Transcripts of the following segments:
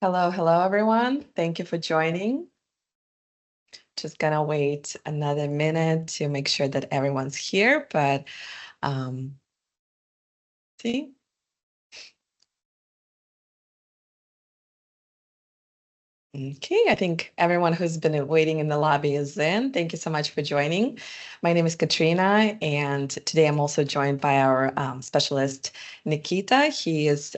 Hello, everyone. Thank you for joining. Just gonna wait another minute to make sure that everyone's here, but see. Okay, I think everyone who's been waiting in the lobby is in. Thank you so much for joining. My name is Katrina, and today I'm also joined by our specialist, Nikita. He is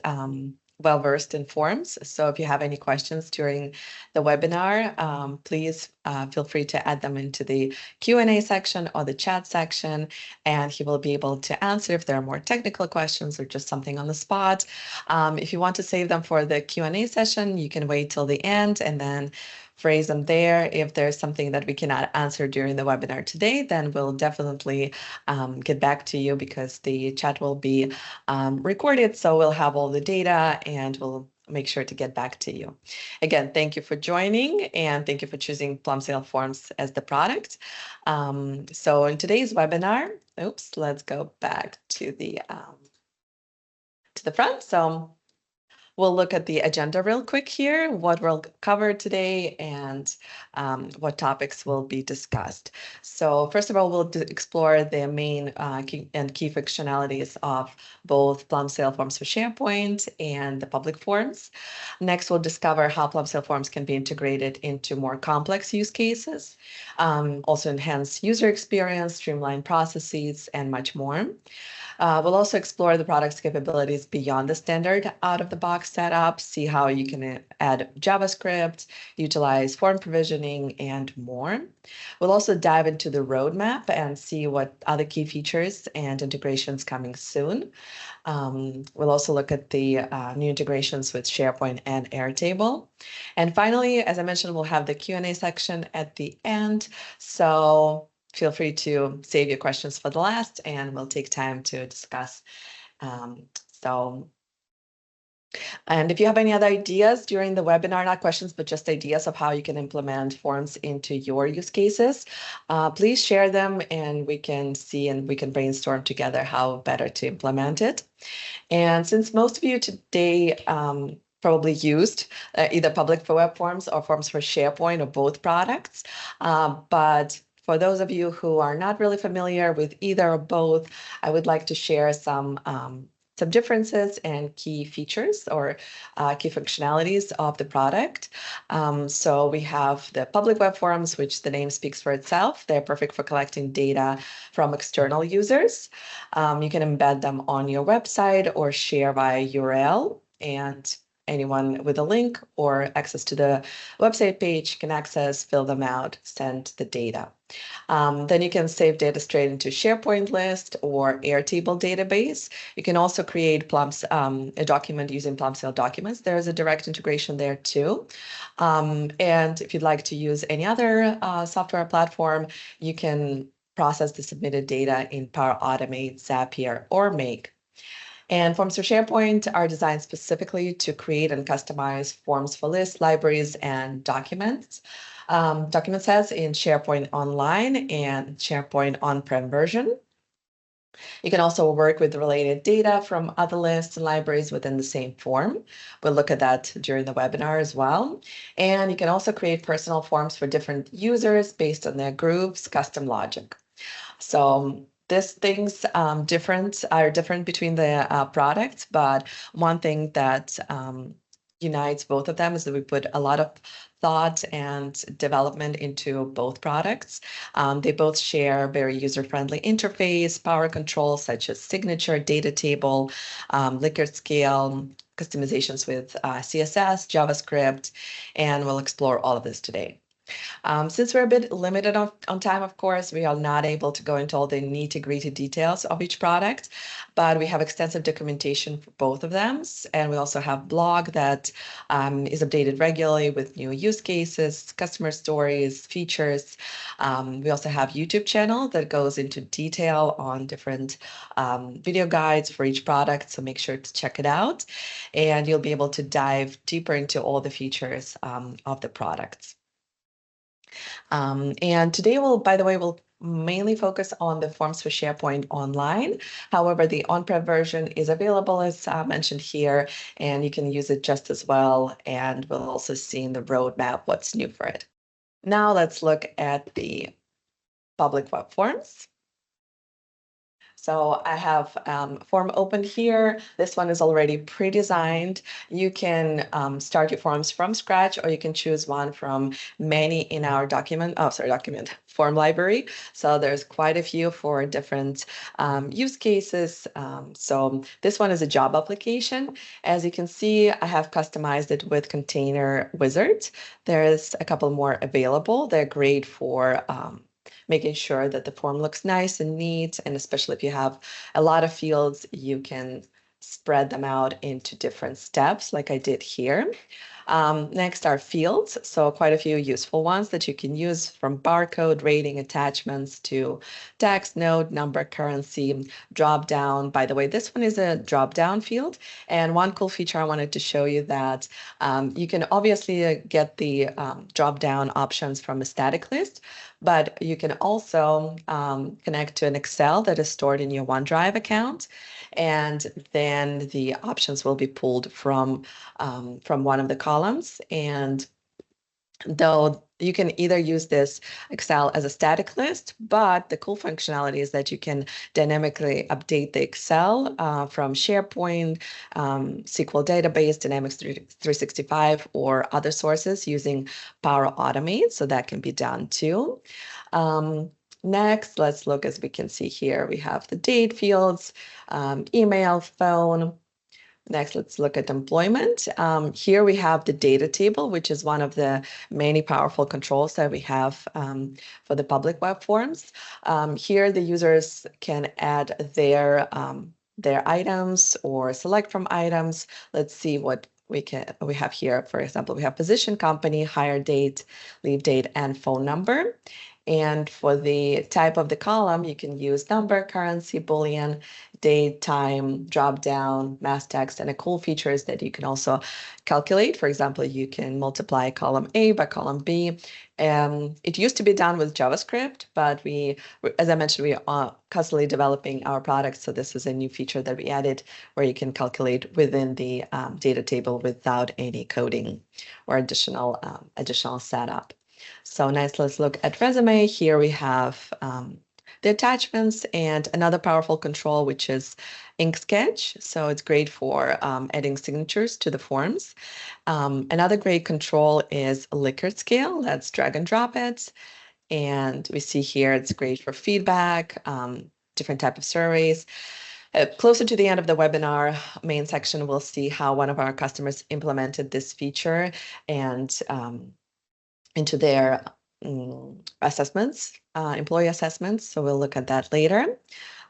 well-versed in forms, so if you have any questions during the webinar, please feel free to add them into the Q&A section or the chat section, and he will be able to answer if there are more technical questions or just something on the spot. If you want to save them for the Q&A session, you can wait till the end and then phrase them there. If there's something that we cannot answer during the webinar today, then we'll definitely get back to you because the chat will be recorded. So we'll have all the data and we'll make sure to get back to you. Again, thank you for joining and thank you for choosing Plumsail Forms as the product. So in today's webinar, let's go back to the front. So we'll look at the agenda real quick here, what we'll cover today and what topics will be discussed. So first of all, we'll explore the main key functionalities of both Plumsail Forms for SharePoint and the public forms. Next, we'll discover how Plumsail Forms can be integrated into more complex use cases, also enhance user experience, streamline processes, and much more. We'll also explore the product's capabilities beyond the standard out-of-the-box setup, see how you can add JavaScript, utilize form provisioning, and more. We'll also dive into the roadmap and see what other key features and integrations coming soon. We'll also look at the new integrations with SharePoint and Airtable. And finally, as I mentioned, we'll have the Q&A section at the end. So feel free to save your questions for the last, and we'll take time to discuss. And if you have any other ideas during the webinar, not questions, but just ideas of how you can implement forms into your use cases, please share them and we can see and we can brainstorm together how better to implement it. And since most of you today probably used either public for web forms or forms for SharePoint or both products, but for those of you who are not really familiar with either or both, I would like to share some differences and key features or key functionalities of the product. So we have the public web forms, which the name speaks for itself. They're perfect for collecting data from external users. You can embed them on your website or share via URL, and anyone with a link or access to the website page can access, fill them out, send the data. Then you can save data straight into SharePoint list or Airtable database. You can also create a document using Plumsail documents. There's a direct integration there too. And if you'd like to use any other software platform, you can process the submitted data in Power Automate, Zapier, or Make. And forms for SharePoint are designed specifically to create and customize forms for lists, libraries, and documents. Document sets in SharePoint Online and SharePoint On-Prem version. You can also work with related data from other lists and libraries within the same form. We'll look at that during the webinar as well. And you can also create personal forms for different users based on their groups, custom logic. So these things are different between the products, but one thing that unites both of them is that we put a lot of thought and development into both products. They both share very user-friendly interface, power controls such as signature, data table, Likert scale, customizations with CSS, JavaScript, and we'll explore all of this today. Since we're a bit limited on time, of course, we are not able to go into all the nitty-gritty details of each product, but we have extensive documentation for both of them. And we also have blog that is updated regularly with new use cases, customer stories, features. We also have YouTube channel that goes into detail on different video guides for each product, so make sure to check it out. And you'll be able to dive deeper into all the features of the products. And today, by the way, we'll mainly focus on the forms for SharePoint Online. However, the on-prem version is available, as mentioned here, and you can use it just as well. And we'll also see in the roadmap what's new for it. Now let's look at the public web forms. So I have form open here. This one is already pre-designed. You can start your forms from scratch, or you can choose one from many in our form library. So there's quite a few for different use cases. So this one is a job application. As you can see, I have customized it with Container Wizard. There's a couple more available. They're great for making sure that the form looks nice and neat. And especially if you have a lot of fields, you can spread them out into different steps like I did here. Next are fields. So quite a few useful ones that you can use, from barcode, rating, attachments to text, node, number, currency, drop down. By the way, this one is a drop down field. And one cool feature I wanted to show you that you can obviously get the drop down options from a static list, but you can also connect to an Excel that is stored in your OneDrive account. And then the options will be pulled from one of the columns. And though you can either use this Excel as a static list, but the cool functionality is that you can dynamically update the Excel from SharePoint, SQL database, Dynamics 365, or other sources using Power Automate. So that can be done too. Next, let's look, as we can see here, we have the date fields, email, phone. Next, let's look at employment. Here we have the data table, which is one of the many powerful controls that we have for the public web forms. Here, the users can add their items or select from items. Let's see what we have here. For example, we have position, company, hire date, leave date, and phone number. And for the type of the column, you can use number, currency, Boolean, date, time, drop down, mass text. And a cool feature is that you can also calculate. For example, you can multiply column A by column B. It used to be done with JavaScript, but as I mentioned, we are constantly developing our products. So this is a new feature that we added where you can calculate within the data table without any coding or additional setup. So nice, let's look at resume. Here we have the attachments and another powerful control, which is ink sketch. So it's great for adding signatures to the forms. Another great control is Likert scale. Let's drag and drop it. And we see here it's great for feedback, different type of surveys. Closer to the end of the webinar main section, we'll see how one of our customers implemented this feature and into their assessments, employee assessments. So we'll look at that later.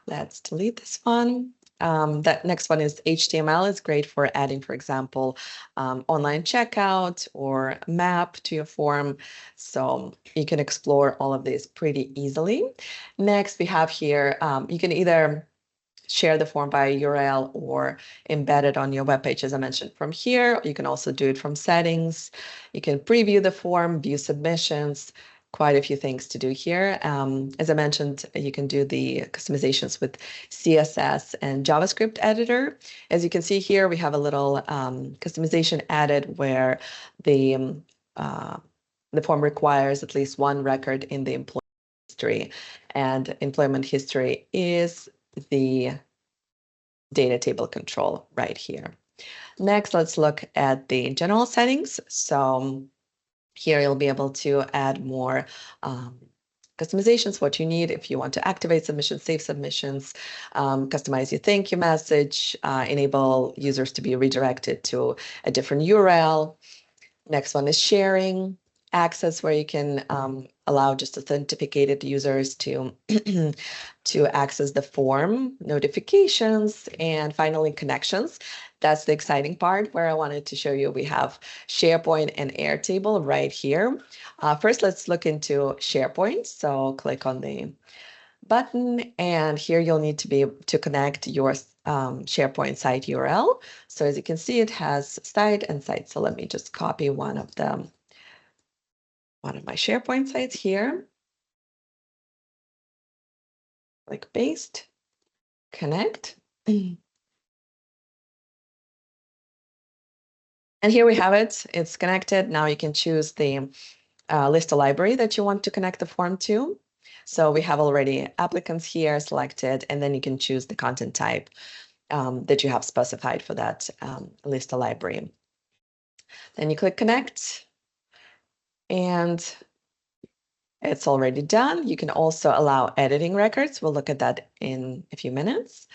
Let's delete this one. That next one is HTML. It's great for adding, for example, online checkout or map to your form. So you can explore all of these pretty easily. Next, we have here, you can either share the form by URL or embed it on your web page, as I mentioned from here. You can also do it from settings. You can preview the form, view submissions, quite a few things to do here. As I mentioned, you can do the customizations with CSS and JavaScript editor. As you can see here, we have a little customization added where the form requires at least one record in the employment history, and employment history is the data table control right here. Next, let's look at the general settings. So here you'll be able to add more customizations, what you need if you want to activate submissions, save submissions, customize your thank you message, enable users to be redirected to a different URL. Next one is sharing access, where you can allow just authenticated users to access the form, notifications, and finally connections. That's the exciting part where I wanted to show you. We have SharePoint and Airtable right here. First, let's look into SharePoint. So click on the button, and here you'll need to be able to connect your SharePoint site URL. So as you can see, it has site and site. So let me just copy one of my SharePoint sites here. Click paste, connect. And here we have it. It's connected. Now you can choose the list a library that you want to connect the form to. So we have already applicants here selected, and then you can choose the content type that you have specified for that list a library. Then you click connect, and it's already done. You can also allow editing records. We'll look at that in a few minutes.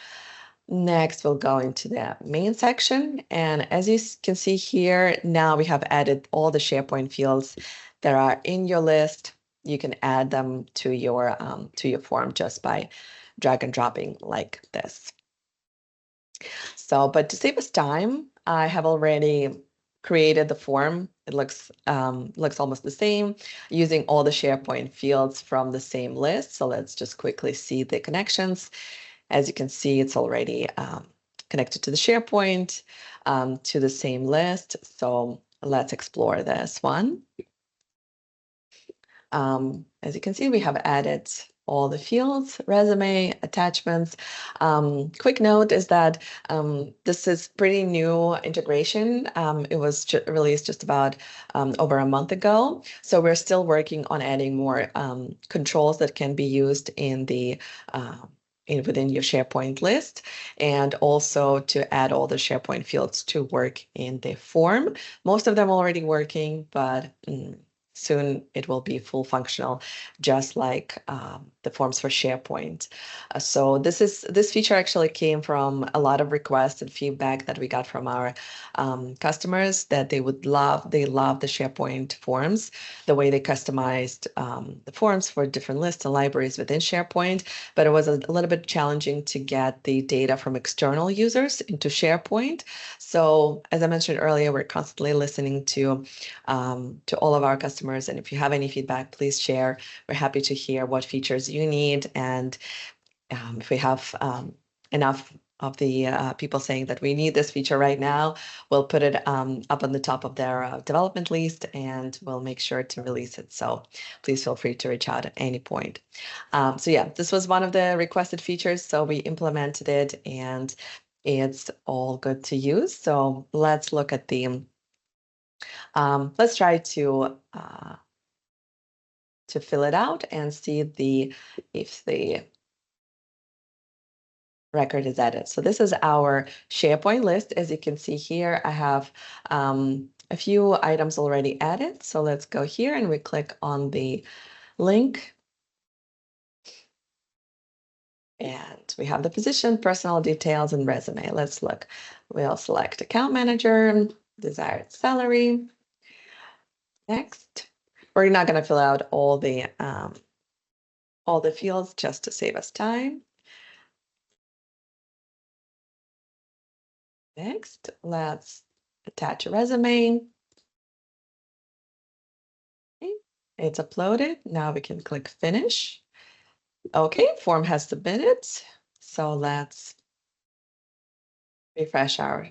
Next, we'll go into the main section. And as you can see here, now we have added all the SharePoint fields that are in your list. You can add them to your form just by drag and dropping like this. So, but to save us time, I have already created the form. It looks almost the same using all the SharePoint fields from the same list. So let's just quickly see the connections. As you can see, it's already connected to the SharePoint, to the same list. So let's explore this one. As you can see, we have added all the fields, resume, attachments. Quick note is that this is pretty new integration. It was released just about over a month ago. So we're still working on adding more controls that can be used in the within your SharePoint list, and also to add all the SharePoint fields to work in the form. Most of them already working, but soon it will be full functional, just like the forms for SharePoint. So this feature actually came from a lot of requests and feedback that we got from our customers that they love the SharePoint forms, the way they customized the forms for different lists and libraries within SharePoint, but it was a little bit challenging to get the data from external users into SharePoint. So as I mentioned earlier, we're constantly listening to all of our customers. And if you have any feedback, please share. We're happy to hear what features you need. And if we have enough of the people saying that we need this feature right now, we'll put it up on the top of their development list, and we'll make sure to release it. So please feel free to reach out at any point. So yeah, this was one of the requested features. So we implemented it, and it's all good to use. So let's look at the let's try to fill it out and see if the record is added. So this is our SharePoint list. As you can see here, I have a few items already added. So let's go here and we click on the link. And we have the position, personal details, and resume. Let's look. We'll select account manager, desired salary. Next. We're not going to fill out all the fields just to save us time. Next, let's attach a resume. Okay, it's uploaded. Now we can click finish. Okay, form has submitted. So let's refresh our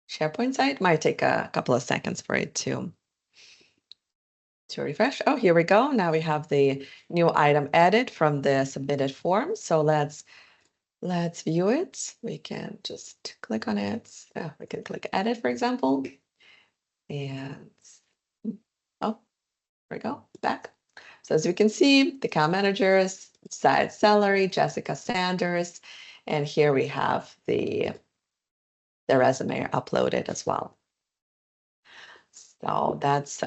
SharePoint site. Might take a couple of seconds for it to refresh. Oh, here we go. Now we have the new item added from the submitted form. So let's view it. We can just click on it. We can click edit, for example. And oh, there we go, back. So as we can see, the account managers, desired salary, Jessica Sanders, and here we have the resume uploaded as well. So that's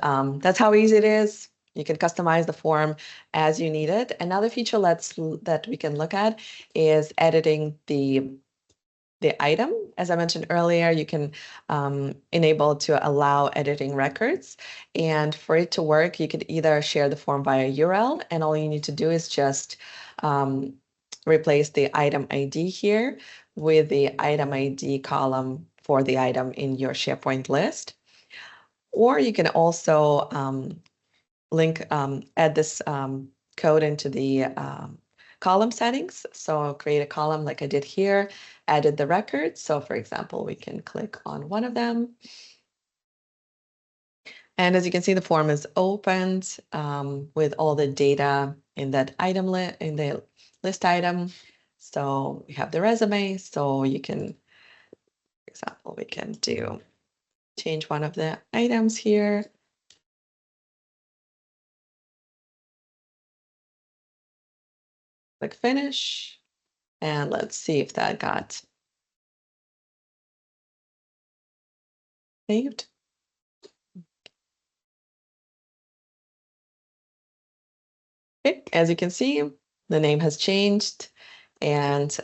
how easy it is. You can customize the form as you need it. Another feature that we can look at is editing the item. As I mentioned earlier, you can enable to allow editing records. And for it to work, you could either share the form via URL, and all you need to do is just replace the item ID here with the item ID column for the item in your SharePoint list. Or you can also add this code into the column settings. So I'll create a column like I did here, added the records. So for example, we can click on one of them And as you can see, the form is opened with all the data in that item in the list item. So we have the resume. So you can, for example, we can change one of the items here. Click finish. And let's see if that got saved. Okay, as you can see, the name has changed, and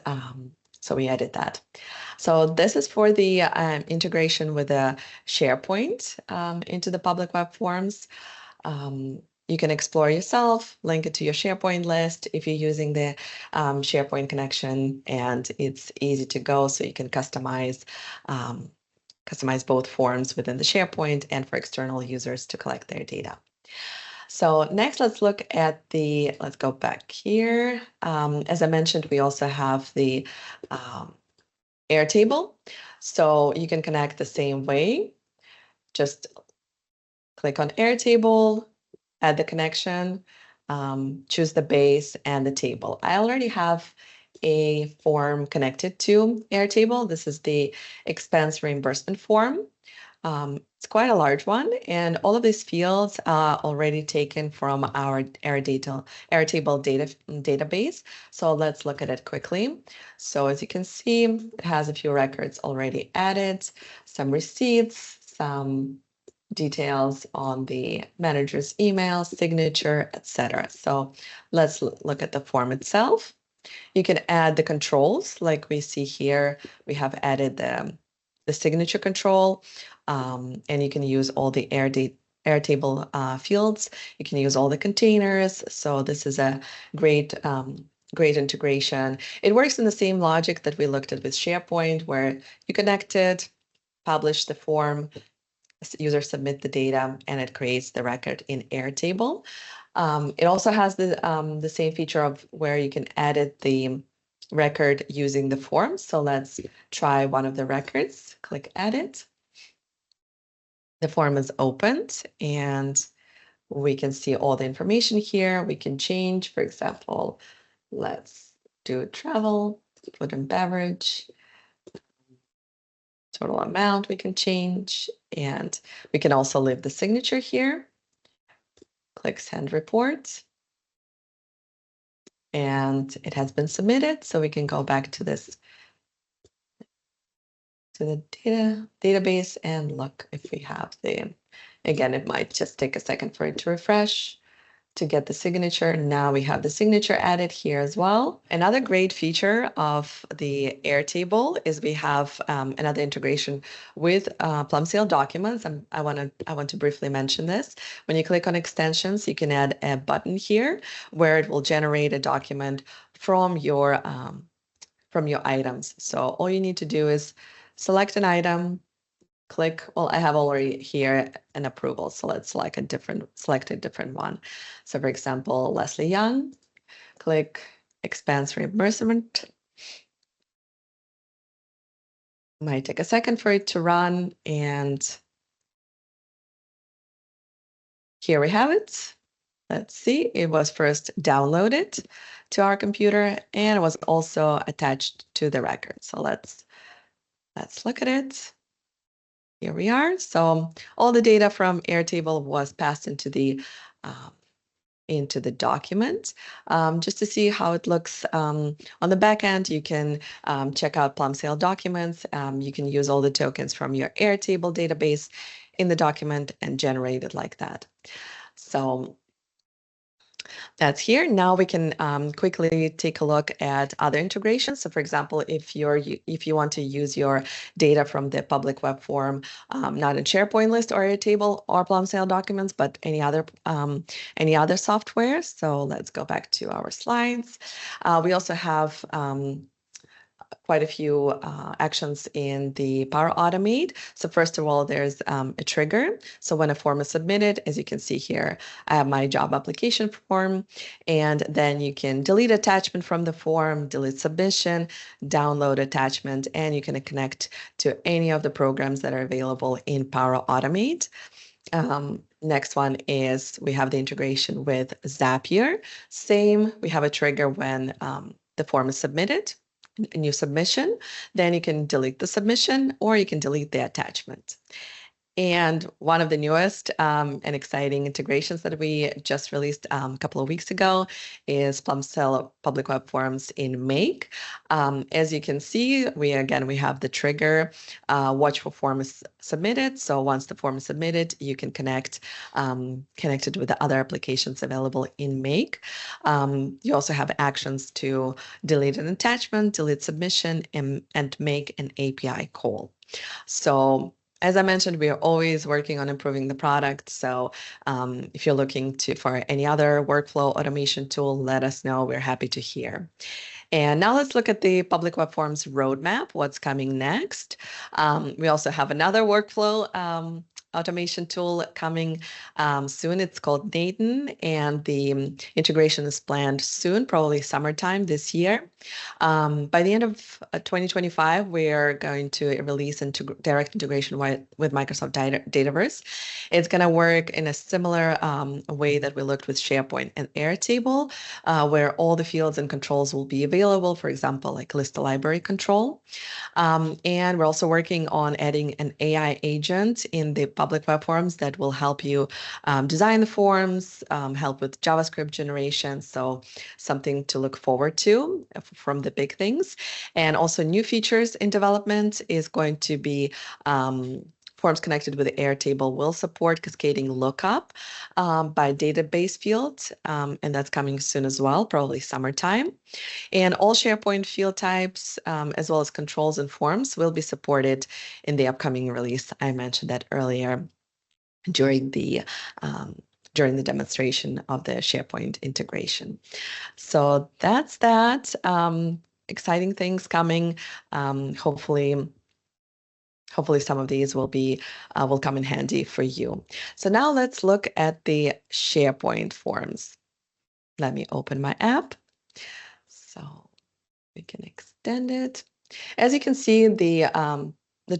so we edit that. So this is for the integration with the SharePoint into the public web forms. You can explore yourself, link it to your SharePoint list if you're using the SharePoint connection, and it's easy to go, so you can customize both forms within the SharePoint and for external users to collect their data. So next, let's look at let's go back here. As I mentioned, we also have the Airtable. So you can connect the same way. Just click on Airtable, add the connection, choose the base and the table. I already have a form connected to Airtable. This is the expense reimbursement form. It's quite a large one, and all of these fields are already taken from our Airtable database. So let's look at it quickly. So as you can see, it has a few records already added, some receipts, some details on the manager's email, signature, etc. So let's look at the form itself. You can add the controls like we see here. We have added the signature control, and you can use all the Airtable fields. You can use all the containers. So this is a great integration. It works in the same logic that we looked at with SharePoint, where you connect it, publish the form, user submit the data, and it creates the record in Airtable. It also has the same feature of where you can edit the record using the form. So let's try one of the records. Click edit. The form is opened, and we can see all the information here. We can change, for example, let's do travel, food and beverage. Total amount we can change, and we can also leave the signature here. Click send report, and it has been submitted. So we can go back to the database and look if we have again, it might just take a second for it to refresh to get the signature. Now we have the signature added here as well. Another great feature of the Airtable is we have another integration with Plumsail documents. I want to briefly mention this. When you click on extensions, you can add a button here where it will generate a document from your items. So all you need to do is select an item, click, well, I have already here an approval, so let's select a different one. So for example, Leslie Young, click expense reimbursement. Might take a second for it to run, and here we have it. Let's see, it was first downloaded to our computer, and it was also attached to the record. So let's look at it. Here we are. So all the data from Airtable was passed into the document. Just to see how it looks on the back end, you can check out Plumsail documents. You can use all the tokens from your Airtable database in the document and generate it like that. So that's here. Now we can quickly take a look at other integrations. So for example, if you want to use your data from the public web form, not in SharePoint list or Airtable or Plumsail documents, but any other software. So let's go back to our slides. We also have quite a few actions in the Power Automate. So first of all, there's a trigger. So when a form is submitted, as you can see here, I have my job application form, and then you can delete attachment from the form, delete submission, download attachment, and you can connect to any of the programs that are available in Power Automate. Next one is we have the integration with Zapier. Same, we have a trigger when the form is submitted, a new submission. Then you can delete the submission or you can delete the attachment. And one of the newest and exciting integrations that we just released a couple of weeks ago is Plumsail Public Web Forms in Make. As you can see, we have the trigger, watch for form is submitted. So once the form is submitted, you can connect it with the other applications available in Make. You also have actions to delete an attachment, delete submission, and make an API call. So as I mentioned, we are always working on improving the product. So if you're looking for any other workflow automation tool, let us know. We're happy to hear. And now let's look at the Public Web Forms roadmap, what's coming next. We also have another workflow automation tool coming soon. It's called Nathan, and the integration is planned soon, probably summertime this year. By the end of 2025, we're going to release direct integration with Microsoft Dataverse. It's going to work in a similar way that we looked with SharePoint and Airtable, where all the fields and controls will be available, for example, like list library control. And we're also working on adding an AI agent in the Public Web Forms that will help you design the forms, help with JavaScript generation. So something to look forward to from the big things. And also new features in development is going to be forms connected with the Airtable will support cascading lookup by database fields, and that's coming soon as well, probably summertime. And all SharePoint field types, as well as controls and forms, will be supported in the upcoming release. I mentioned that earlier during the demonstration of the SharePoint integration. So that's that. Exciting things coming. Hopefully some of these will come in handy for you. So now let's look at the SharePoint forms. Let me open my app. So we can extend it. As you can see, the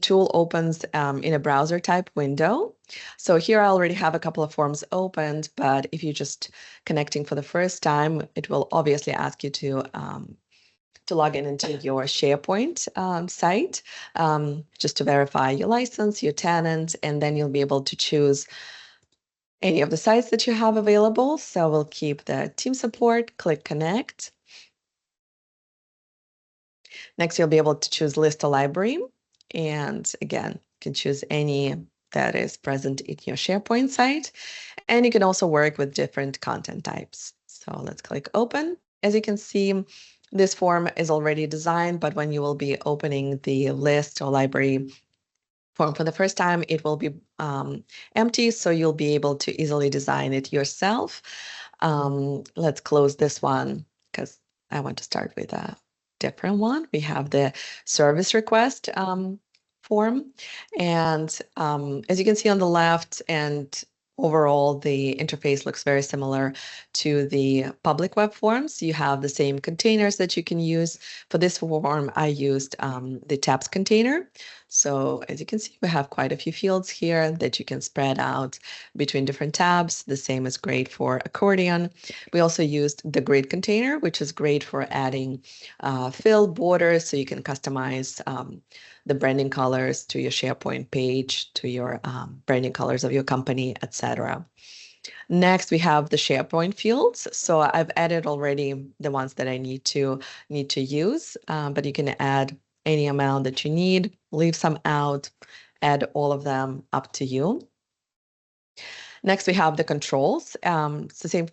tool opens in a browser type window. So here I already have a couple of forms opened, but if you're just connecting for the first time, it will obviously ask you to log into your SharePoint site, just to verify your license, your tenant, and then you'll be able to choose any of the sites that you have available. So we'll keep the team support, click connect. Next, you'll be able to choose list a library. And again, you can choose any that is present in your SharePoint site. And you can also work with different content types. So let's click open. As you can see, this form is already designed, but when you will be opening the list or library form for the first time, it will be empty, so you'll be able to easily design it yourself. Let's close this one because I want to start with a different one. We have the service request form, and as you can see on the left, and overall, the interface looks very similar to the public web forms. You have the same containers that you can use. For this form, I used the tabs container. So as you can see, we have quite a few fields here that you can spread out between different tabs. The same is great for accordion. We also used the grid container, which is great for adding fill borders, so you can customize the branding colors to your SharePoint page, to your branding colors of your company, etc. Next, we have the SharePoint fields. So I've added already the ones that I need to use, but you can add any amount that you need, leave some out, add all of them, up to you. Next, we have the controls. It's the same,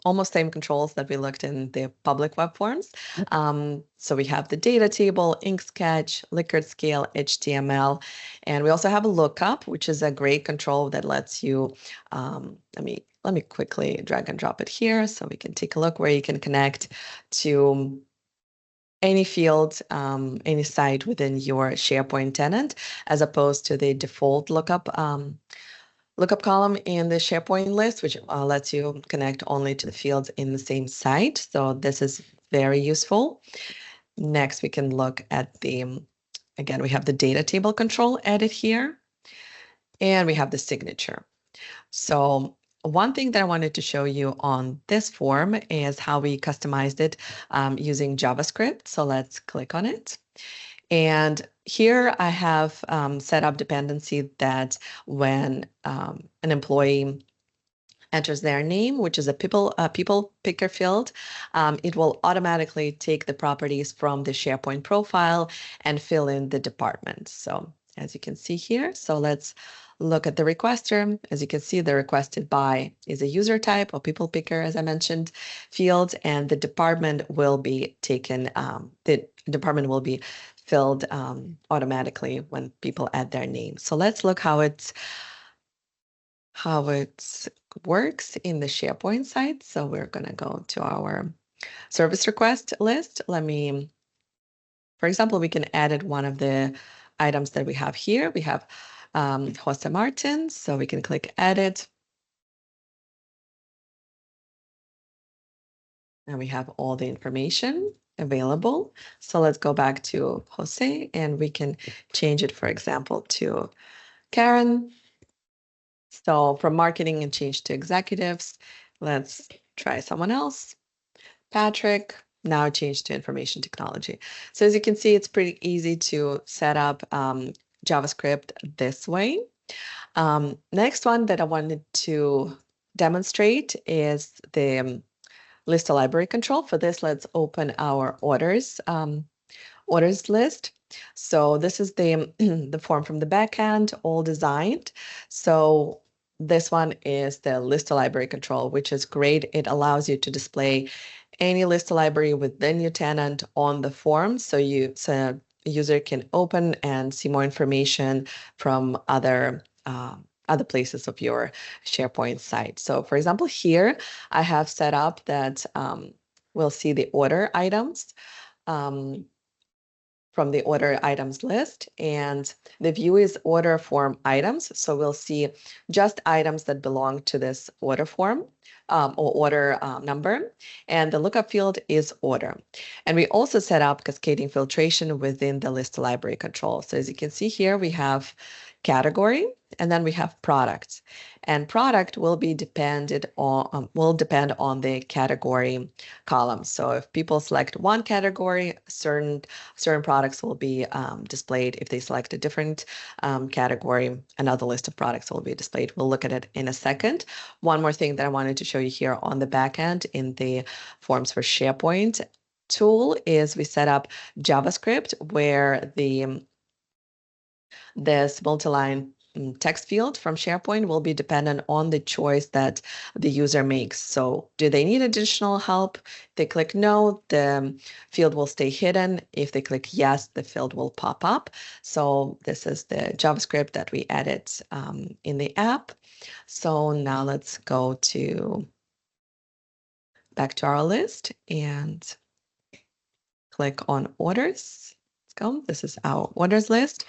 almost same controls that we looked in the public web forms. So we have the data table, ink sketch, Likert scale, HTML, and we also have a lookup, which is a great control that lets you, let me quickly drag and drop it here so we can take a look where you can connect to any field, any site within your SharePoint tenant, as opposed to the default lookup column in the SharePoint list, which lets you connect only to the fields in the same site. So this is very useful. Next, we can look at again, we have the data table control added here, and we have the signature. So one thing that I wanted to show you on this form is how we customized it using JavaScript. So let's click on it. And here I have set up dependency that when an employee enters their name, which is a people picker field, it will automatically take the properties from the SharePoint profile and fill in the department. So as you can see here, so let's look at the requester. As you can see, the requested by is a user type or people picker, as I mentioned, field, and the department will be taken, the department will be filled automatically when people add their name. So let's look how it works in the SharePoint site. So we're going to go to our service request list. For example, we can edit one of the items that we have here. We have Jose Martin, so we can click edit. And we have all the information available. So let's go back to Jose and we can change it, for example, to Karen. So from marketing and change to executives. Let's try someone else. Patrick, now change to information technology. So as you can see, it's pretty easy to set up JavaScript this way. Next one that I wanted to demonstrate is the list library control. For this, let's open our orders list. So this is the the form from the backend, all designed. So this one is the list library control, which is great. It allows you to display any list library within your tenant on the form, so a user can open and see more information from other places of your SharePoint site. So for example, here I have set up that we'll see the order items from the order items list, and the view is order form items. So we'll see just items that belong to this order form or order number, and the lookup field is order. And we also set up cascading filtration within the list library control. So as you can see here, we have category, and then we have products. And product will depend on the category column. So if people select one category, certain products will be displayed. If they select a different category, another list of products will be displayed. We'll look at it in a second. One more thing that I wanted to show you here on the back end in the Forms for SharePoint tool is we set up JavaScript where this multi-line text field from SharePoint will be dependent on the choice that the user makes. So do they need additional help? If they click no, the field will stay hidden. If they click yes, the field will pop up. So this is the JavaScript that we added in the app. So now let's go back to our list and click on orders. Let's go. This is our orders list.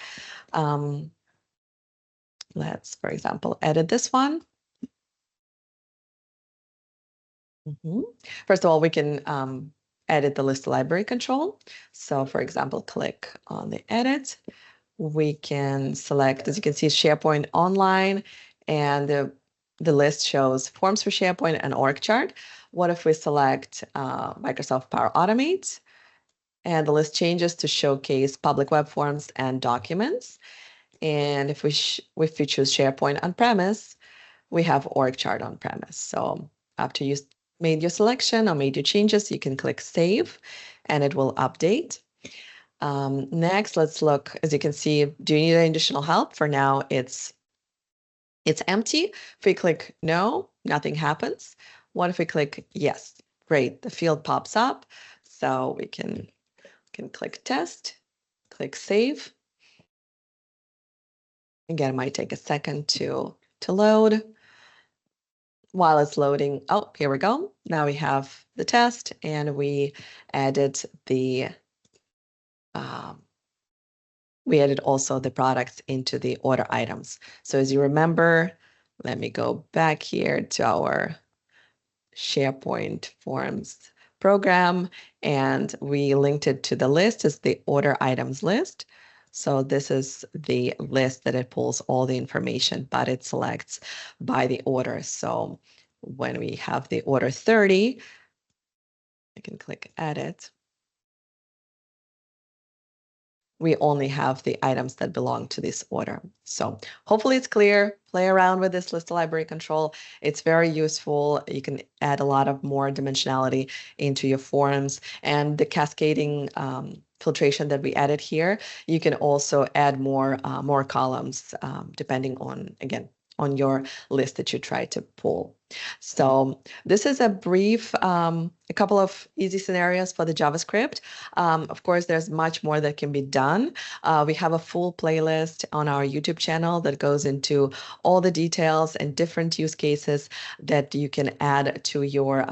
Let's, for example, edit this one. First of all, we can edit the list library control. So for example, click on the edit. We can select, as you can see, SharePoint Online, and the list shows Forms for SharePoint and org chart. What if we select Microsoft Power Automate? And the list changes to showcase public web forms and documents. And if we choose SharePoint on-premise, we have org chart on-premise. So after you made your selection or made your changes, you can click Save, and it will update. Next, let's look. As you can see, do you need any additional help? For now, it's empty. If we click No, nothing happens. What if we click Yes? Great, the field pops up. So we can click Test, click Save. Again, it might take a second to load. While it's loading, oh, here we go. Now we have the test, and we added also the products into the order items. So as you remember, let me go back here to our SharePoint Forms program, and we linked it to the list as the order items list. So this is the list that it pulls all the information, but it selects by the order. So when we have the order 30, I can click edit. We only have the items that belong to this order. So hopefully it's clear. Play around with this list library control. It's very useful. You can add a lot of more dimensionality into your forms, and the cascading filtration that we added here. You can also add more columns depending on, again, on your list that you try to pull. So this is a brief, a couple of easy scenarios for the JavaScript. Of course, there's much more that can be done. We have a full playlist on our YouTube channel that goes into all the details and different use cases that you can add to your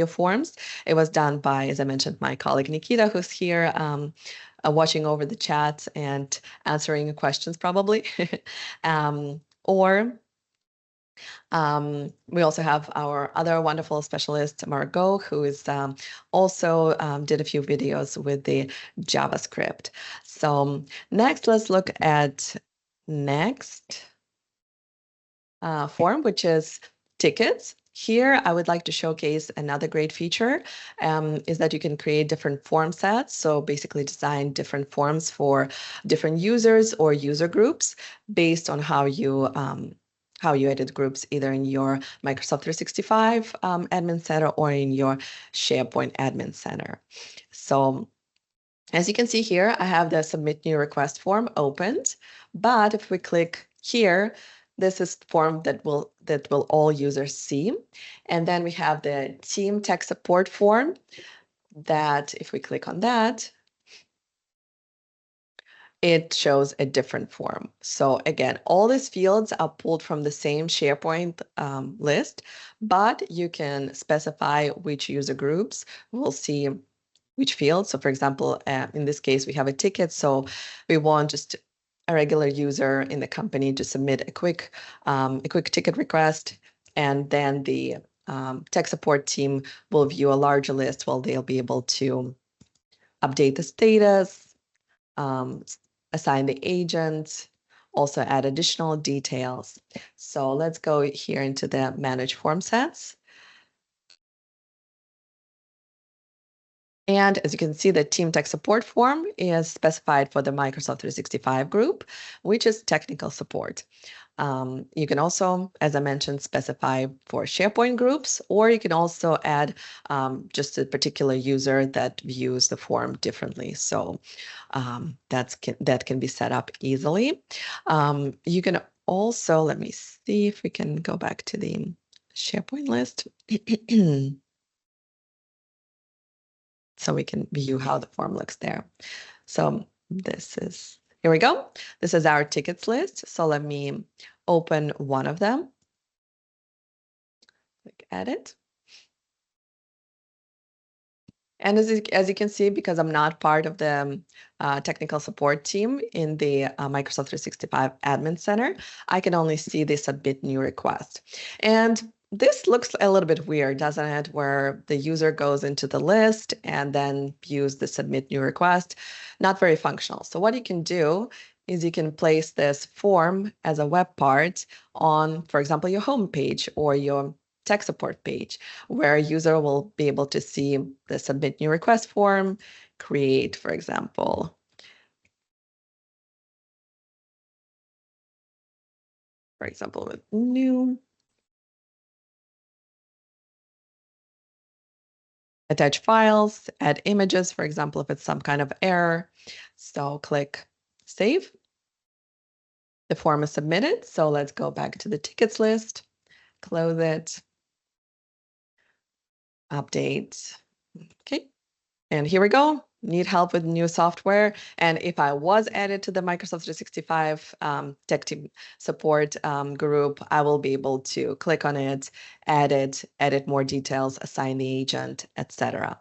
forms. It was done by, as I mentioned, my colleague Nikita, who's here watching over the chat and answering questions probably. We also have our other wonderful specialist, Margot, who is also did a few videos with the JavaScript. So next, let's look at next form, which is tickets. Here, I would like to showcase another great feature is that you can create different form sets. So basically design different forms for different users or user groups based on how you edit groups, either in your Microsoft 365 Admin Center or in your SharePoint Admin Center. So as you can see here, I have the Submit New Request form opened, but if we click here, this is the form that will all users see. And then we have the Team Tech Support form that if we click on that, it shows a different form. So again, all these fields are pulled from the same SharePoint list, but you can specify which user groups will see which field. So for example, in this case, we have a ticket. So we want just a regular user in the company to submit a quick ticket request, and then the tech support team will view a larger list. Well, they'll be able to update the status, assign the agent, also add additional details. So let's go here into the Manage Form Sets. And as you can see, the Team Tech Support form is specified for the Microsoft 365 group, which is technical support. You can also, as I mentioned, specify for SharePoint groups, or you can also add just a particular user that views the form differently. So that can be set up easily. You can also, let me see if we can go back to the SharePoint list. So we can view how the form looks there. So here we go. This is our tickets list. So let me open one of them. Click Edit. And as you can see, because I'm not part of the technical support team in the Microsoft 365 Admin Center, I can only see the Submit New Request. And this looks a little bit weird, doesn't it? Where the user goes into the list and then views the Submit New Request. Not very functional. So what you can do is you can place this form as a web part on, for example, your home page or your tech support page, where a user will be able to see the Submit New Request form, create, for example, with new, attach files, add images, for example, if it's some kind of error. So click Save. The form is submitted. So let's go back to the tickets list, close it, update. Okay. And here we go. Need help with new software. And if I was added to the Microsoft 365 tech team support group, I will be able to click on it, edit more details, assign the agent, etc.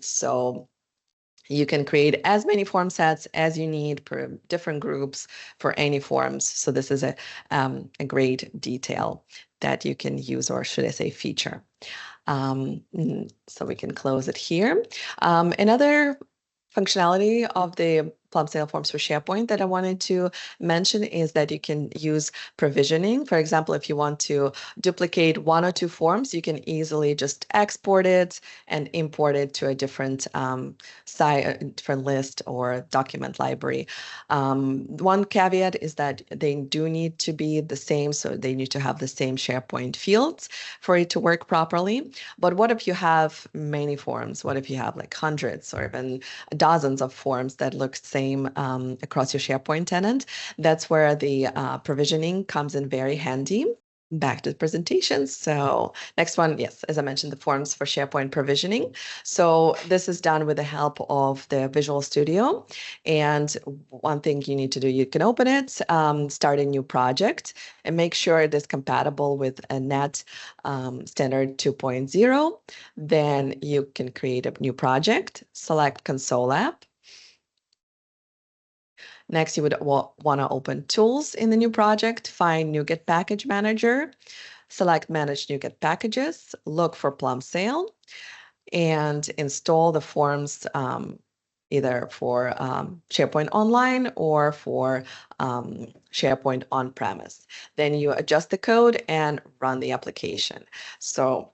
So you can create as many form sets as you need per different groups for any forms. So this is a great detail that you can use, or should I say feature. So we can close it here. Another functionality of the Plumsail Forms for SharePoint that I wanted to mention is that you can use provisioning. For example, if you want to duplicate one or two forms, you can easily just export it and import it to a different site, different list or document library. One caveat is that they do need to be the same, so they need to have the same SharePoint fields for it to work properly. But what if you have many forms? What if you have like hundreds or even dozens of forms that look same across your SharePoint tenant? That's where the provisioning comes in very handy. Back to the presentation. So next one, yes, as I mentioned, the forms for SharePoint provisioning. So this is done with the help of the Visual Studio. And one thing you need to do, you can open it, start a new project, and make sure it is compatible with a net standard 2.0. Then you can create a new project, select Console app. Next, you would want to open Tools in the new project, find NuGet Package Manager, select Manage NuGet Packages, look for Plumsail, and install the forms either for SharePoint Online or for SharePoint on-premise. Then you adjust the code and run the application. So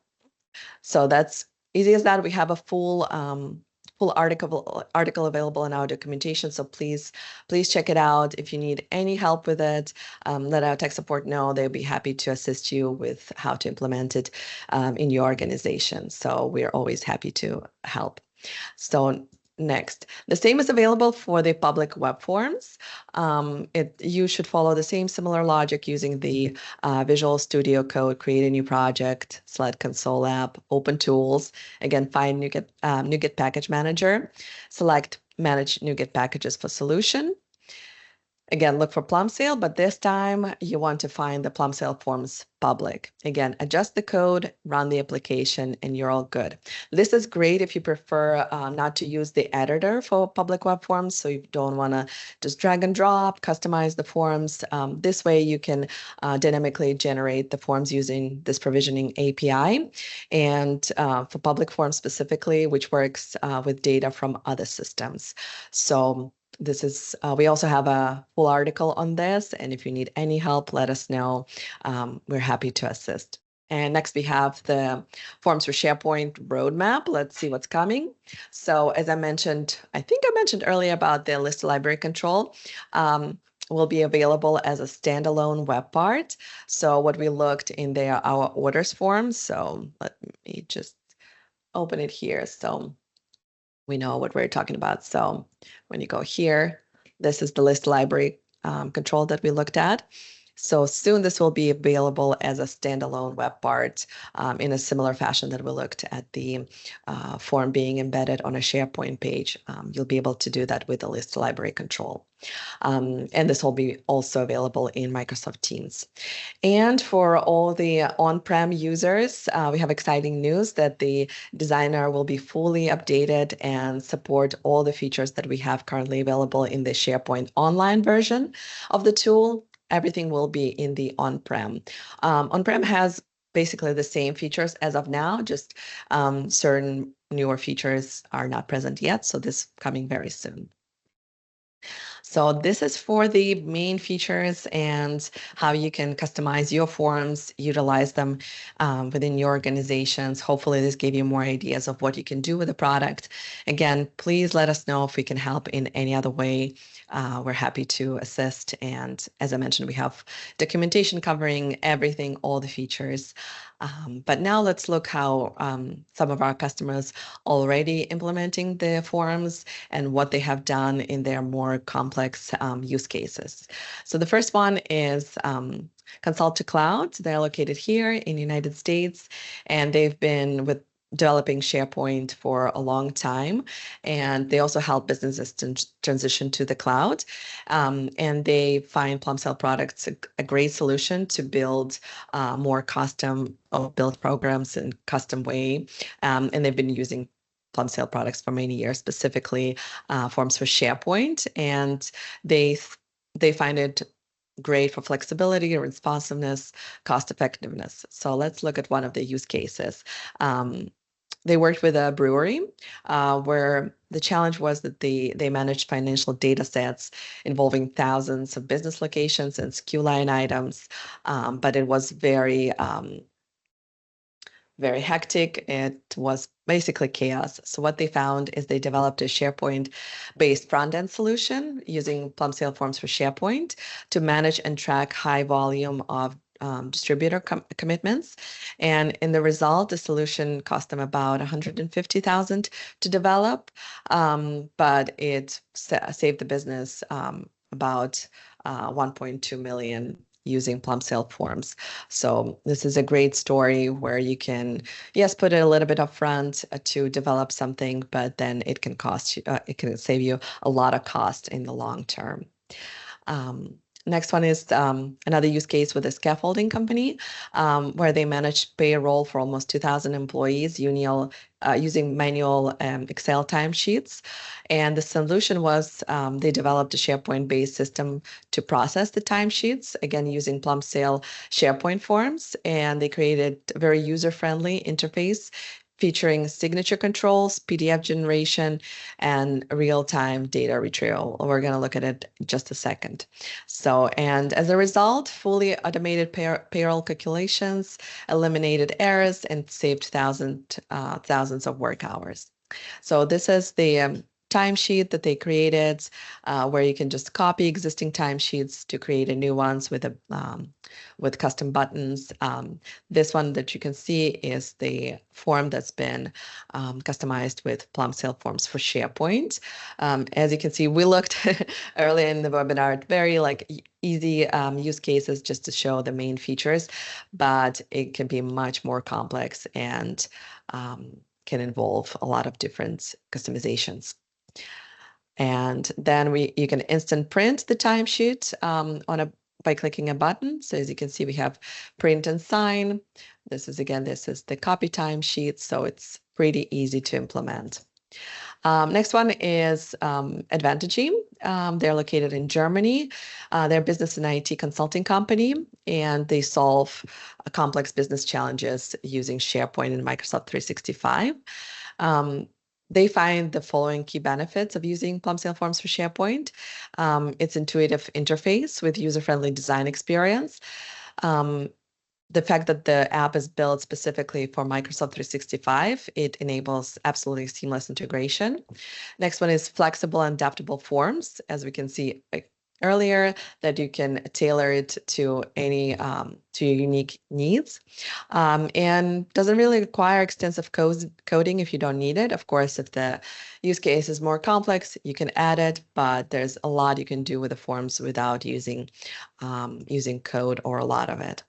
that's easy as that. We have a full article available in our documentation. So please check it out. If you need any help with it, let our tech support know. They'll be happy to assist you with how to implement it in your organization. So we're always happy to help. So next, the same is available for the public web forms. You should follow the same similar logic using the Visual Studio Code, create a new project, select Console app, open Tools, again, find NuGet Package Manager, select Manage NuGet Packages for solution. Again, look for Plumsail, but this time you want to find the Plumsail Forms public. Again, adjust the code, run the application, and you're all good. This is great if you prefer not to use the editor for public web forms, so you don't want to just drag and drop, customize the forms. This way you can dynamically generate the forms using this provisioning API, and for public forms specifically, which works with data from other systems. So this is, we also have a full article on this, and if you need any help, let us know. We're happy to assist. And next we have the Forms for SharePoint roadmap. Let's see what's coming. So as I mentioned, I think I mentioned earlier about the list library control. Will be available as a standalone web part. So what we looked in there, our orders form. So let me just open it here. So we know what we're talking about. So when you go here, this is the list library control that we looked at. So soon this will be available as a standalone web part in a similar fashion that we looked at the form being embedded on a SharePoint page. You'll be able to do that with the list library control. And this will be also available in Microsoft Teams. And for all the on-prem users, we have exciting news that the designer will be fully updated and support all the features that we have currently available in the SharePoint Online version of the tool. Everything will be in the on-prem. On-prem has basically the same features as of now, just certain newer features are not present yet. So this is coming very soon. So this is for the main features and how you can customize your forms, utilize them within your organizations. Hopefully this gave you more ideas of what you can do with the product. Again, please let us know if we can help in any other way. We're happy to assist. And as I mentioned, we have documentation covering everything, all the features. But now let's look how some of our customers already implementing the forms and what they have done in their more complex use cases. So the first one is Consult to Cloud. They're located here in the United States, and they've been developing SharePoint for a long time, and they also help businesses transition to the cloud. And they find Plumsail products a great solution to build more custom build programs in custom way. And they've been using Plumsail products for many years, specifically forms for SharePoint, and they find it great for flexibility, responsiveness, cost effectiveness. So let's look at one of the use cases. they worked with a brewery where the challenge was that they managed financial data sets involving thousands of business locations and SKU line items, but it was very hectic. It was basically chaos. So what they found is they developed a SharePoint-based front-end solution using Plumsail Forms for SharePoint to manage and track high volume of distributor commitments. And in the result, the solution cost them about $150,000 to develop, but it saved the business about 1.2 million using Plumsail Forms. So this is a great story where you can, yes, put it a little bit upfront to develop something, but then it can cost you, it can save you a lot of cost in the long term. Next one is another use case with a scaffolding company where they managed payroll for almost 2,000 employees using manual Excel timesheets. And the solution was they developed a SharePoint-based system to process the timesheets, again, using Plumsail SharePoint forms. And they created a very user-friendly interface featuring signature controls, PDF generation, and real-time data retrieval. We're going to look at it in just a second. So, and as a result, fully automated payroll calculations, eliminated errors, and saved thousands of work hours. So this is the timesheet that they created, where you can just copy existing timesheets to create a new ones with custom buttons. This one that you can see is the form that's been customized with Plumsail Forms for SharePoint. As you can see, we looked earlier in the webinar at very easy use cases just to show the main features, but it can be much more complex and can involve a lot of different customizations. And then you can instant print the timesheet by clicking a button. So as you can see, we have print and sign. This is the copy timesheet, so it's pretty easy to implement. Next one is Advantage. They're located in Germany. They're a business and IT consulting company, and they solve complex business challenges using SharePoint and Microsoft 365. They find the following key benefits of using Plumsail Forms for SharePoint. Its intuitive interface with user-friendly design experience. The fact that the app is built specifically for Microsoft 365, it enables absolutely seamless integration. Next one is flexible and adaptable forms, as we can see earlier, that you can tailor it to any to your unique needs, and doesn't really require extensive coding if you don't need it. Of course, if the use case is more complex, you can add it, but there's a lot you can do with the forms without using code or a lot of it.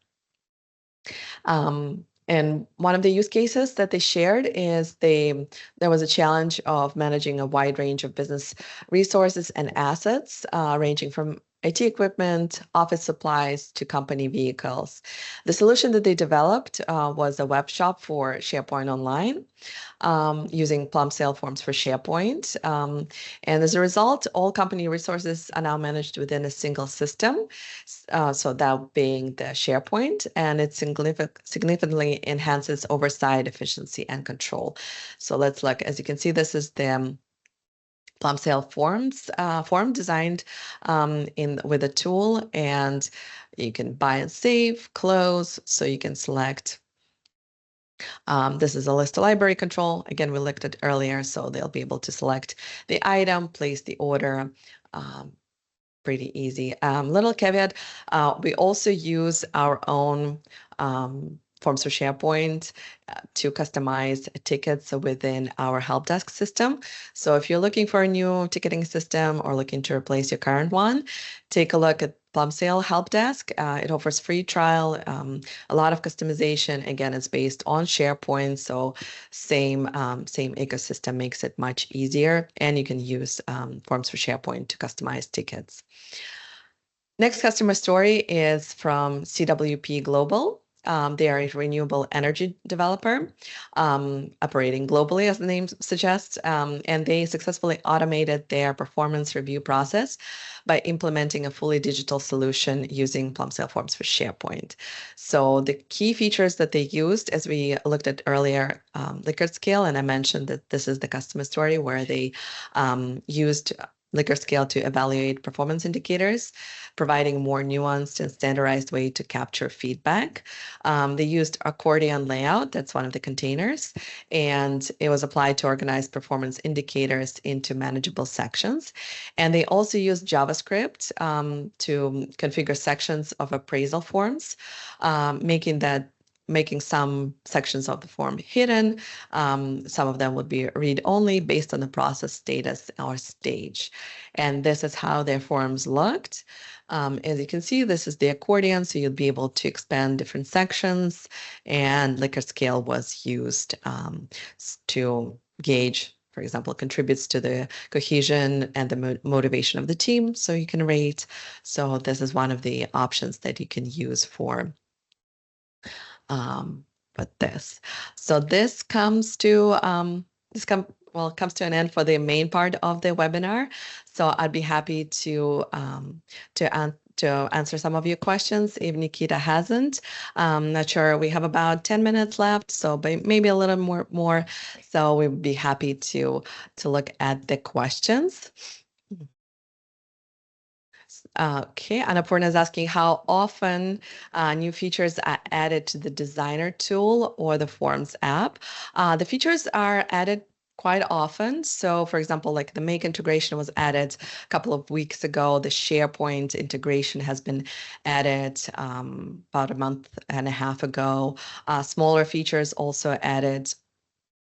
And one of the use cases that they shared is there was a challenge of managing a wide range of business resources and assets, ranging from IT equipment, office supplies, to company vehicles. The solution that they developed was a web shop for SharePoint Online, using Plumsail Forms for SharePoint. And as a result, all company resources are now managed within a single system, so that being the SharePoint, and it significantly enhances oversight, efficiency, and control. So let's look. As you can see, this is the Plumsail Forms form designed with a tool, and you can buy and save, close, so you can select. This is a list of library control. Again, we looked at earlier, so they'll be able to select the item, place the order. Pretty easy. Little caveat, we also use our own Forms for SharePoint to customize tickets within our help desk system. So if you're looking for a new ticketing system or looking to replace your current one, take a look at Plumsail Help Desk. It offers free trial, a lot of customization. Again, it's based on SharePoint, so same ecosystem makes it much easier, and you can use Forms for SharePoint to customize tickets. Next customer story is from CWP Global. They are a renewable energy developer operating globally, as the name suggests, and they successfully automated their performance review process by implementing a fully digital solution using Plumsail Forms for SharePoint. So the key features that they used, as we looked at earlier, Likert scale, and I mentioned that this is the customer story where they used Likert scale to evaluate performance indicators, providing more nuanced and standardized way to capture feedback. They used accordion layout, that's one of the containers, and it was applied to organize performance indicators into manageable sections. And they also used JavaScript to configure sections of appraisal forms, making some sections of the form hidden. Some of them would be read-only based on the process status or stage. And this is how their forms looked. As you can see, this is the accordion, so you'll be able to expand different sections, and Likert scale was used to gauge, for example, contributes to the cohesion and the motivation of the team, so you can rate. So this is one of the options that you can use for this. So this comes to comes to an end for the main part of the webinar. So I'd be happy to answer some of your questions if Nikita hasn't. Not sure. We have about 10 minutes left, so maybe a little more. So we'd be happy to look at the questions. Okay, Annapurna is asking how often new features are added to the designer tool or the Forms app. The features are added quite often. So for example, like the Make integration was added a couple of weeks ago. The SharePoint integration has been added about a month and a half ago. Smaller features also added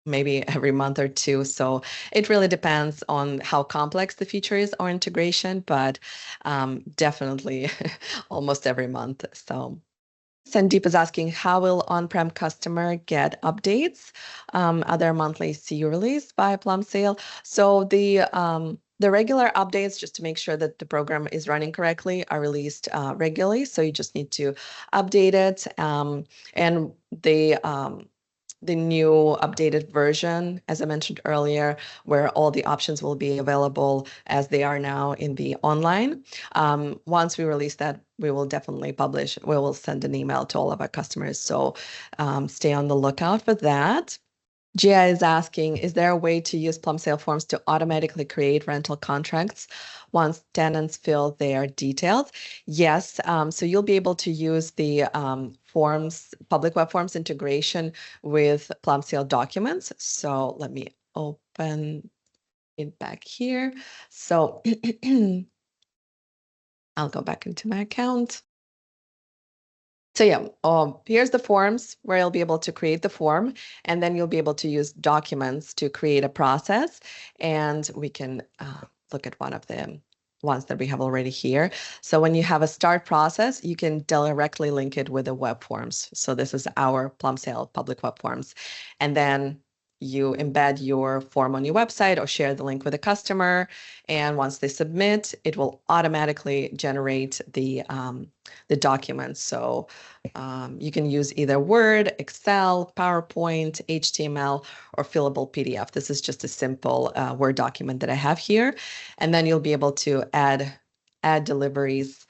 maybe every month or two. So it really depends on how complex the feature is or integration, but definitely almost every month. So Sandeep is asking, how will on-prem customer get updates? Are there monthly CU released by Plumsail? So the regular updates, just to make sure that the program is running correctly, are released regularly. So you just need to update it. And the new updated version, as I mentioned earlier, where all the options will be available as they are now in the online. Once we release that, we will definitely publish, we will send an email to all of our customers. So stay on the lookout for that. Gia is asking, is there a way to use Plumsail Forms to automatically create rental contracts once tenants fill their details? Yes, so you'll be able to use the Forms, Public Web Forms integration with Plumsail documents. So let me open it back here. So I'll go back into my account. So yeah, here's the forms where you'll be able to create the form, and then you'll be able to use documents to create a process. And we can look at one of the ones that we have already here. So when you have a start process, you can directly link it with the web forms. So this is our Plumsail public web forms. And then you embed your form on your website or share the link with a customer. And once they submit, it will automatically generate the documents. So you can use either Word, Excel, PowerPoint, HTML, or fillable PDF. This is just a simple Word document that I have here. And then you'll be able to add deliveries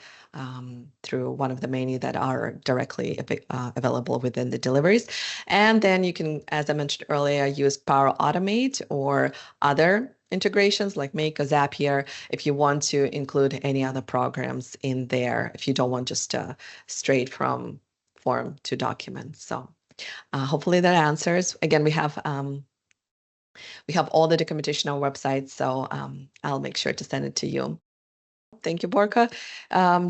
through one of the menu that are directly available within the deliveries. And then you can, as I mentioned earlier, use Power Automate or other integrations like Make or Zapier if you want to include any other programs in there, if you don't want just straight from form to document. So hopefully that answers. Again, we have all the documentation on our website, so I'll make sure to send it to you. Thank you, Borka.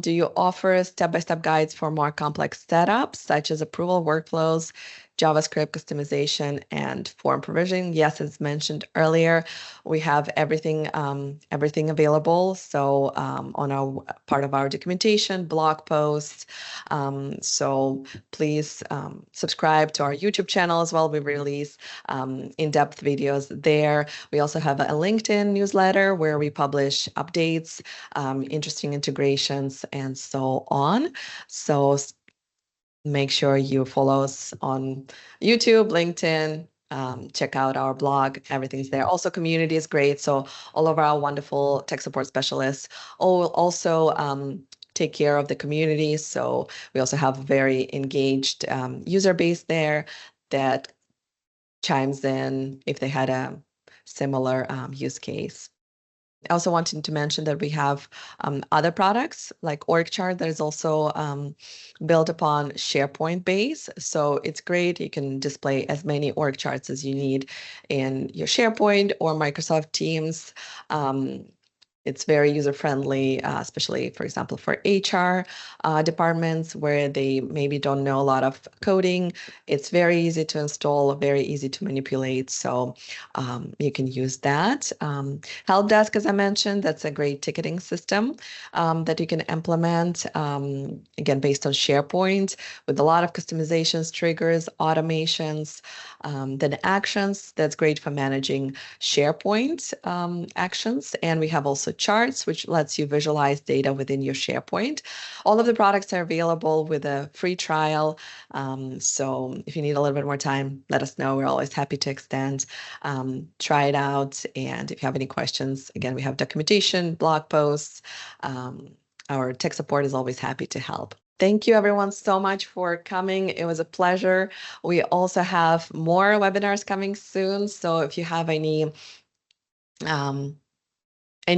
Do you offer step-by-step guides for more complex setups, such as approval workflows, JavaScript customization, and form provisioning? Yes, as mentioned earlier, we have everything available. So on our part of our documentation, blog posts. So please subscribe to our YouTube channel as well. We release in-depth videos there. We also have a LinkedIn newsletter where we publish updates, interesting integrations, and so on. So Make sure you follow us on YouTube, LinkedIn. Check out our blog. Everything's there. Also, community is great. So all of our wonderful tech support specialists also take care of the community. So we also have a very engaged user base there that chimes in if they had a similar use case. I also wanted to mention that we have other products like org chart that is also built upon SharePoint base. So it's great. You can display as many org charts as you need in your SharePoint or Microsoft Teams. It's very user-friendly, especially, for example, for HR departments where they maybe don't know a lot of coding. It's very easy to install, very easy to manipulate. So you can use that. Help desk, as I mentioned, that's a great ticketing system that you can implement, again, based on SharePoint with a lot of customizations, triggers, automations, then actions. That's great for managing SharePoint actions. And we have also charts, which lets you visualize data within your SharePoint. All of the products are available with a free trial. So if you need a little bit more time, let us know. We're always happy to extend. Try it out. And if you have any questions, again, we have documentation, blog posts. Our tech support is always happy to help. Thank you everyone so much for coming. It was a pleasure. We also have more webinars coming soon. So if you have any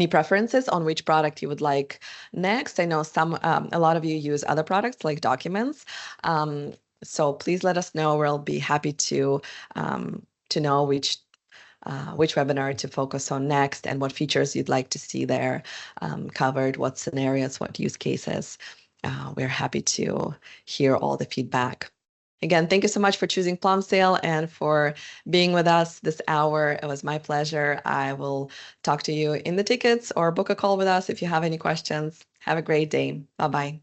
preferences on which product you would like next, I know a lot of you use other products like documents. So please let us know. We'll be happy to know which webinar to focus on next and what features you'd like to see there covered, what scenarios, what use cases. We're happy to hear all the feedback. Again, thank you so much for choosing Plumsail and for being with us this hour. It was my pleasure. I will talk to you in the tickets or book a call with us if you have any questions. Have a great day. Bye-bye.